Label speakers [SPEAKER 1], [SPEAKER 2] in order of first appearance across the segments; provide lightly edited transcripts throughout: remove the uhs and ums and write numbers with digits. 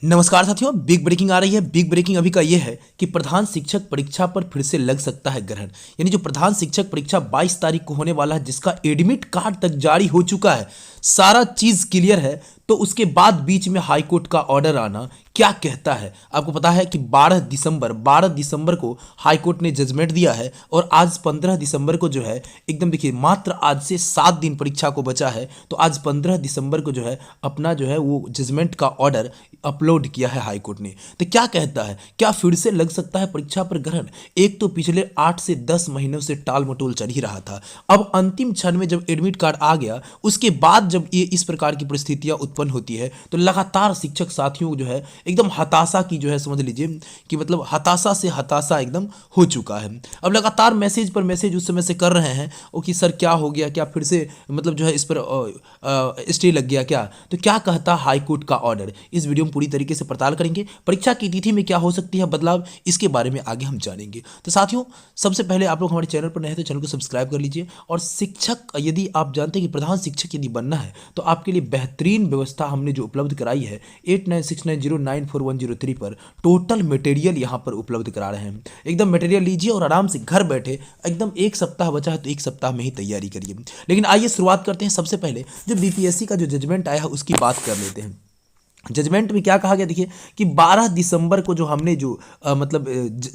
[SPEAKER 1] नमस्कार साथियों, big breaking आ रही है। बिग ब्रेकिंग अभी का ये है कि प्रधान शिक्षक परीक्षा पर फिर से लग सकता है ग्रहण। यानी जो प्रधान शिक्षक परीक्षा 22 तारीख को होने वाला है, जिसका एडमिट कार्ड तक जारी हो चुका है, सारा चीज क्लियर है, तो उसके बाद बीच में हाईकोर्ट का ऑर्डर आना क्या कहता है। आपको पता है कि 12 दिसंबर को हाईकोर्ट ने जजमेंट दिया है और आज 15 दिसंबर को जो है, एकदम देखिए, मात्र आज से 7 दिन परीक्षा को बचा है, तो आज 15 दिसंबर को जो है अपना जो है वो जजमेंट का ऑर्डर अपलोड किया है हाईकोर्ट ने। तो क्या कहता है, क्या फिर से लग सकता है परीक्षा पर ग्रहण? एक तो पिछले 8 से 10 महीनों से टाल मटोल चल ही रहा था, अब अंतिम क्षण में जब एडमिट कार्ड आ गया, उसके बाद जब ये इस प्रकार की परिस्थितियां उत्पन्न होती है, तो लगातार शिक्षक साथियों को जो है एकदम हताशा की जो है, समझ लीजिए कि मतलब हताशा से हताशा एकदम हो चुका है। अब लगातार मैसेज पर मैसेज उस समय से कर रहे हैं वो कि सर क्या हो गया, क्या फिर से मतलब जो है इस पर स्टे लग गया क्या? तो क्या कहता हाईकोर्ट का ऑर्डर, इस वीडियो में पूरी तरीके से पड़ताल करेंगे। परीक्षा की तिथि में क्या हो सकती है बदलाव, इसके बारे में आगे हम जानेंगे। तो साथियों, सबसे पहले आप लोग हमारे चैनल पर नए हैं तो चैनल को सब्सक्राइब कर लीजिए। और शिक्षक, यदि आप जानते हैं कि प्रधान शिक्षक यदि बनना है, तो आपके लिए बेहतरीन व्यवस्था हमने जो उपलब्ध कराई है 8969094103 पर टोटल मटेरियल यहाँ पर उपलब्ध करा रहे हैं। एकदम मटेरियल लीजिए और आराम से घर बैठे, एकदम एक सप्ताह बचा है तो एक सप्ताह में ही तैयारी करिए। लेकिन आइए शुरुआत करते हैं। सबसे पहले जो बीपीएससी का जो जजमेंट आया है उसकी बात कर लेते हैं। जजमेंट में क्या कहा गया, देखिए कि 12 दिसंबर को जो हमने जो मतलब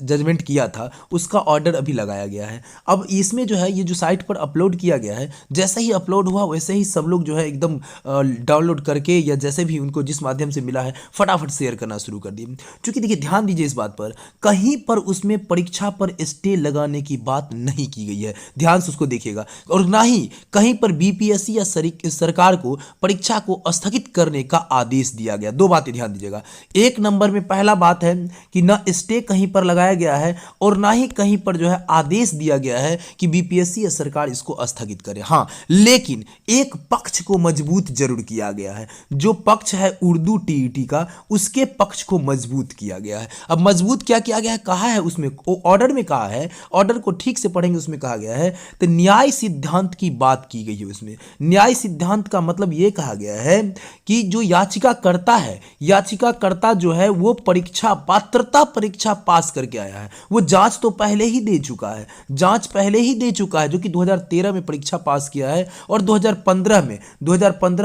[SPEAKER 1] जजमेंट किया था, उसका ऑर्डर अभी लगाया गया है। अब इसमें जो है ये जो साइट पर अपलोड किया गया है, जैसे ही अपलोड हुआ वैसे ही सब लोग जो है एकदम डाउनलोड करके या जैसे भी उनको जिस माध्यम से मिला है फटाफट शेयर करना शुरू कर दिए। क्योंकि देखिए, ध्यान दीजिए इस बात पर, कहीं पर उसमें परीक्षा पर स्टे लगाने की बात नहीं की गई है, ध्यान से उसको देखिएगा। और ना ही कहीं पर बीपीएससी या सरकार को परीक्षा को स्थगित करने का आदेश दिया गया। दो बातें ध्यान दीजिएगा। एक नंबर में पहला बात है कि ना स्टे कहीं पर लगाया गया है और ना ही कहीं पर जो है आदेश दिया गया है कि बीपीएससी या सरकार इसको स्थगित करे। हाँ, लेकिन एक पक्ष को मजबूत जरूर किया गया है। जो पक्ष है उर्दू टीईटी का, उसके पक्ष को मजबूत किया गया है। अब मजबूत क्या किया गया है, कहा है उसमें, ऑर्डर में कहा है, ऑर्डर को ठीक से पढ़ेंगे, उसमें कहा गया है तो न्याय सिद्धांत की बात की गई है। उसमें न्याय सिद्धांत का मतलब यह कहा गया है कि जो याचिकाकर्ता है, याचिकाकर्ता जो है वो परीक्षा, पात्रता परीक्षा पास करके आया है। वो जांच तो पहले ही दे चुका है, जांच पहले ही दे चुका है, जो कि 2013 में परीक्षा पास किया है और 2015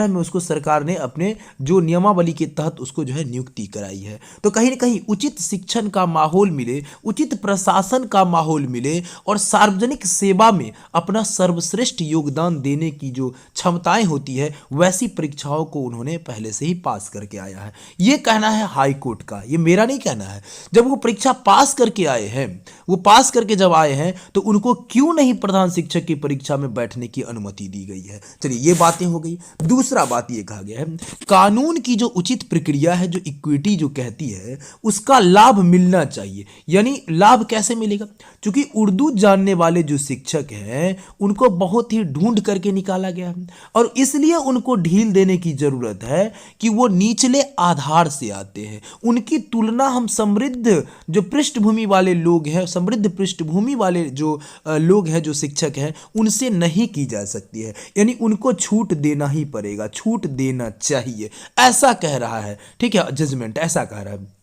[SPEAKER 1] में उसको सरकार ने अपने जो नियमावली के तहत उसको जो है नियुक्ति कराई है। तो कहीं ना कहीं उचित शिक्षण का माहौल मिले, उचित प्रशासन का माहौल मिले और सार्वजनिक सेवा में अपना सर्वश्रेष्ठ योगदान देने की जो क्षमताएं होती है, वैसी परीक्षाओं को उन्होंने पहले से ही पास करके आया है। यह कहना है हाईकोर्ट का, यह मेरा नहीं कहना है। जब वो परीक्षा पास करके आए हैं, वो पास करके जब आए हैं, तो उनको क्यों नहीं प्रधान शिक्षक की परीक्षा में बैठने की अनुमति दी गई है? चलिए, ये बातें हो गई। दूसरा बात ये कहा गया है, कानून की जो उचित प्रक्रिया है, जो इक्विटी जो कहती है, उसका लाभ मिलना चाहिए। यानी लाभ कैसे मिलेगा? क्योंकि उर्दू जानने वाले जो शिक्षक हैं उनको बहुत ही ढूंढ करके निकाला गया है और इसलिए उनको ढील देने की जरूरत है कि वो निचले आधार से आते हैं। उनकी तुलना हम समृद्ध जो पृष्ठभूमि वाले लोग हैं, समृद्ध पृष्ठभूमि वाले जो लोग हैं, जो शिक्षक हैं, उनसे नहीं की जा सकती है। यानी उनको छूट देना ही पड़ेगा, छूट देना चाहिए, ऐसा कह रहा है। ठीक है, जजमेंट ऐसा कह रहा है।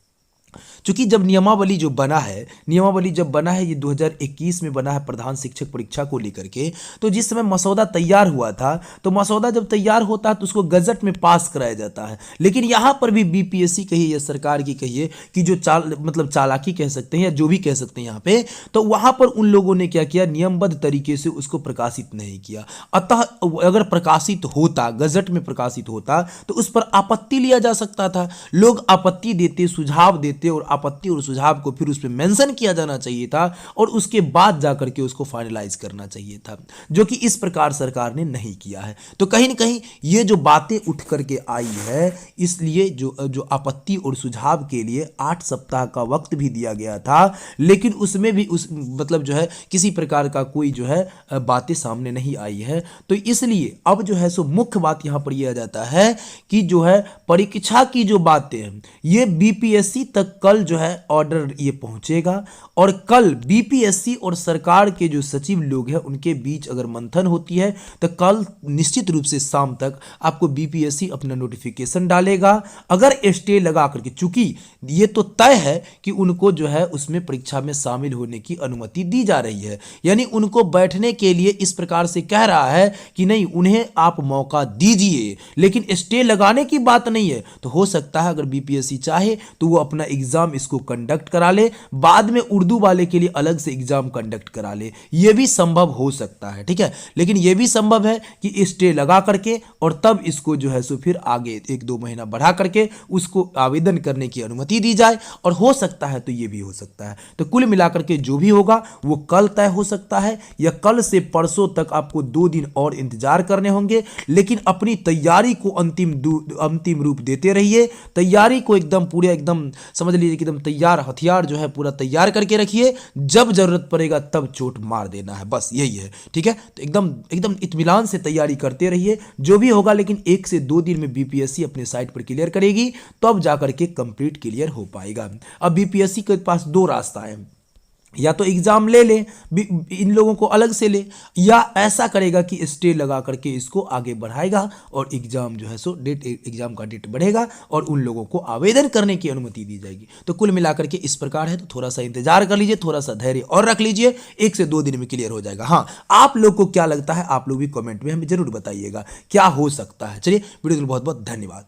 [SPEAKER 1] चूंकि जब नियमावली जो बना है, नियमावली जब बना है, ये 2021 में बना है प्रधान शिक्षक परीक्षा को लेकर के, तो जिस समय मसौदा तैयार हुआ था, तो मसौदा जब तैयार होता है तो उसको गजट में पास कराया जाता है। लेकिन यहां पर भी बीपीएससी कहिए या सरकार की कहिए कि जो मतलब चालाकी कह सकते हैं या जो भी कह सकते हैं यहाँ पे, तो वहां पर उन लोगों ने क्या किया, नियमबद्ध तरीके से उसको प्रकाशित नहीं किया। अतः अगर प्रकाशित होता, गजट में प्रकाशित होता, तो उस पर आपत्ति लिया जा सकता था। लोग आपत्ति देते, सुझाव देते और आपत्ति और सुझाव को फिर उस पर मेंशन किया जाना चाहिए था और उसके बाद जाकर के उसको फाइनलाइज करना चाहिए था, जो कि इस प्रकार सरकार ने नहीं किया है। तो कहीं ना कहीं ये जो बातें उठ करके आई है, इसलिए जो आपत्ति और सुझाव के लिए 8 सप्ताह का वक्त भी दिया गया था, लेकिन उसमें भी उस मतलब जो है किसी प्रकार का कोई जो है बातें सामने नहीं आई है। तो इसलिए अब जो है सो मुख्य बात यहां पर यह आ जाता है कि जो है परीक्षा की जो बातें हैं, ये बीपीएससी तक कल जो है ऑर्डर ये पहुंचेगा और कल बीपीएससी और सरकार के जो सचिव लोग हैं उनके बीच अगर मंथन होती है तो कल निश्चित रूप से शाम तक आपको बीपीएससी अपना नोटिफिकेशन डालेगा। अगर स्टे लगा करके, चूंकि ये तो तय है कि उनको जो है उसमें परीक्षा में शामिल होने की अनुमति दी जा रही है, यानी उनको बैठने के लिए इस प्रकार से कह रहा है कि नहीं उन्हें आप मौका दीजिए, लेकिन स्टे लगाने की बात नहीं है। तो हो सकता है अगर बीपीएससी चाहे तो वो अपना एग्जाम इसको कंडक्ट करा ले, बाद में उर्दू वाले के लिए अलग से एग्जाम कंडक्ट करा ले, ये भी संभव हो सकता है, ठीक है। लेकिन ये भी संभव है कि स्टे लगा करके और तब इसको जो है सो फिर आगे 1-2 महीना बढ़ा करके उसको आवेदन करने की अनुमति दी जाए, और हो सकता है तो ये भी हो सकता है। तो कुल मिलाकर के जो भी होगा वो कल तय हो सकता है, या कल से परसों तक आपको 2 दिन और इंतजार करने होंगे। लेकिन अपनी तैयारी को अंतिम रूप देते रहिए, तैयारी को एकदम पूरे एकदम समझ लीजिए कि एकदम तैयार हथियार जो है पूरा तैयार करके रखिए, जब जरूरत पड़ेगा तब चोट मार देना है, बस यही है, ठीक है। तो एकदम एकदम इत्मीनान से तैयारी करते रहिए, जो भी होगा लेकिन 1 से 2 दिन में बीपीएससी अपने साइट पर क्लियर करेगी, तब जाकर के कंप्लीट क्लियर हो पाएगा। अब बीपीएससी के पास 2 रास्ता है, या तो एग्जाम ले ले इन लोगों को अलग से ले, या ऐसा करेगा कि स्टे लगा करके इसको आगे बढ़ाएगा और एग्जाम जो है सो एग्जाम का डेट बढ़ेगा और उन लोगों को आवेदन करने की अनुमति दी जाएगी। तो कुल मिलाकर के इस प्रकार है, तो थोड़ा सा इंतजार कर लीजिए, थोड़ा सा धैर्य और रख लीजिए, 1 से 2 दिन में क्लियर हो जाएगा। हाँ, आप लोग को क्या लगता है आप लोग भी कमेंट में हमें जरूर बताइएगा क्या हो सकता है। चलिए, वीडियो के लिए बहुत बहुत धन्यवाद।